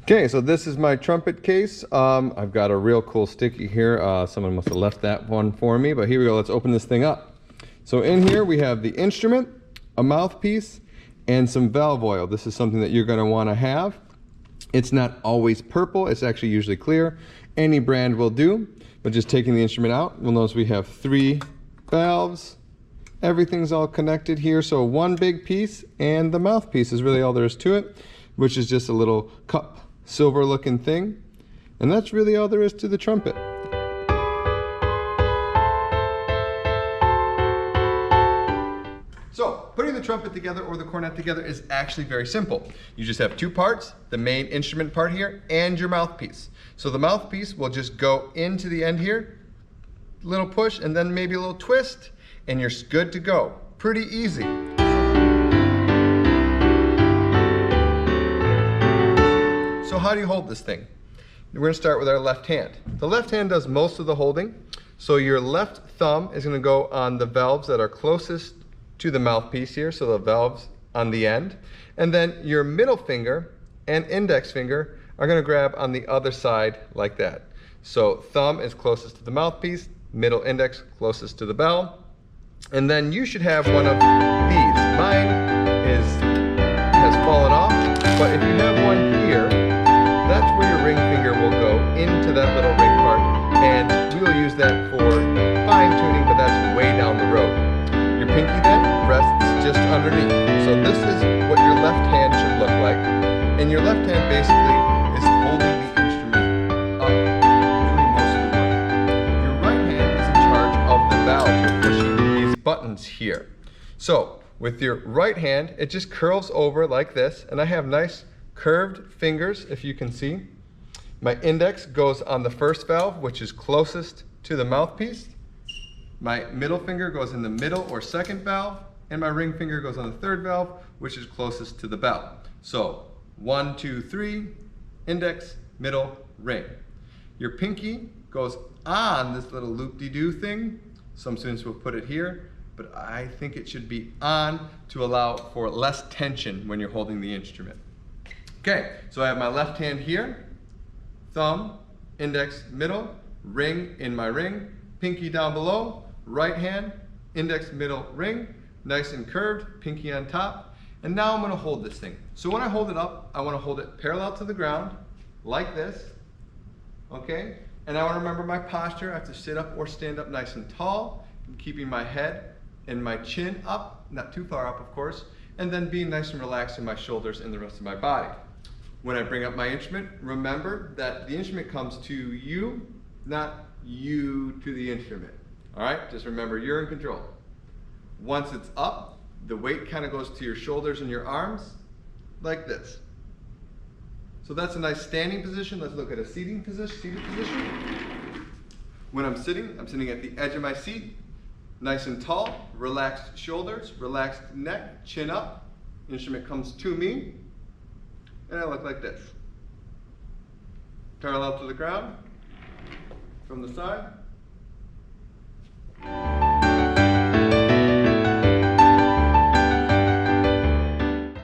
Okay, so this is my trumpet case. I've got a real cool sticky here. Someone must have left that one for me, but here we go. Let's open this thing up. So in here we have the instrument, a mouthpiece, and some valve oil. This is something that you're going to want to have. It's not always purple. It's actually usually clear. Any brand will do, but just taking the instrument out, we'll notice we have 3 valves. Everything's all connected here. So one big piece, and the mouthpiece is really all there is to it, which is just a little cup, silver looking thing. And that's really all there is to the trumpet. So, putting the trumpet together or the cornet together is actually very simple. You just have 2 parts, the main instrument part here and your mouthpiece. So the mouthpiece will just go into the end here, little push and then maybe a little twist, and you're good to go. Pretty easy. So how do you hold this thing? We're going to start with our left hand. The left hand does most of the holding. So your left thumb is going to go on the valves that are closest to the mouthpiece here, so the valves on the end. And then your middle finger and index finger are going to grab on the other side like that. So thumb is closest to the mouthpiece, middle index closest to the valve. And then you should have one of these. Mine has fallen off, but if you have one here, that's where your ring finger will go into that little ring part, and we will use that for fine tuning, but that's way down the road. Your pinky then rests just underneath. So this is what your left hand should look like, and your left hand basically is holding the instrument up, doing most of the work. Your right hand is in charge of the valves. You're pushing these buttons here. So with your right hand, it just curls over like this, and I have nice curved fingers, if you can see. My index goes on the first valve, which is closest to the mouthpiece. My middle finger goes in the middle or second valve, and my ring finger goes on the third valve, which is closest to the bell. So 1, 2, 3, index, middle, ring. Your pinky goes on this little loop-de-doo thing. Some students will put it here, but I think it should be on to allow for less tension when you're holding the instrument. Okay, so I have my left hand here, thumb, index, middle, ring in my ring, pinky down below, right hand, index, middle, ring, nice and curved, pinky on top. And now I'm going to hold this thing. So when I hold it up, I want to hold it parallel to the ground, like this, okay? And I want to remember my posture. I have to sit up or stand up nice and tall, and keeping my head and my chin up, not too far up of course, and then being nice and relaxed in my shoulders and the rest of my body. When I bring up my instrument, remember that the instrument comes to you, not you to the instrument. All right, just remember you're in control. Once it's up, the weight kind of goes to your shoulders and your arms, like this. So that's a nice standing position. Let's look at a seated position. When I'm sitting at the edge of my seat, nice and tall, relaxed shoulders, relaxed neck, chin up. Instrument comes to me, and I look like this. Parallel to the ground, from the side.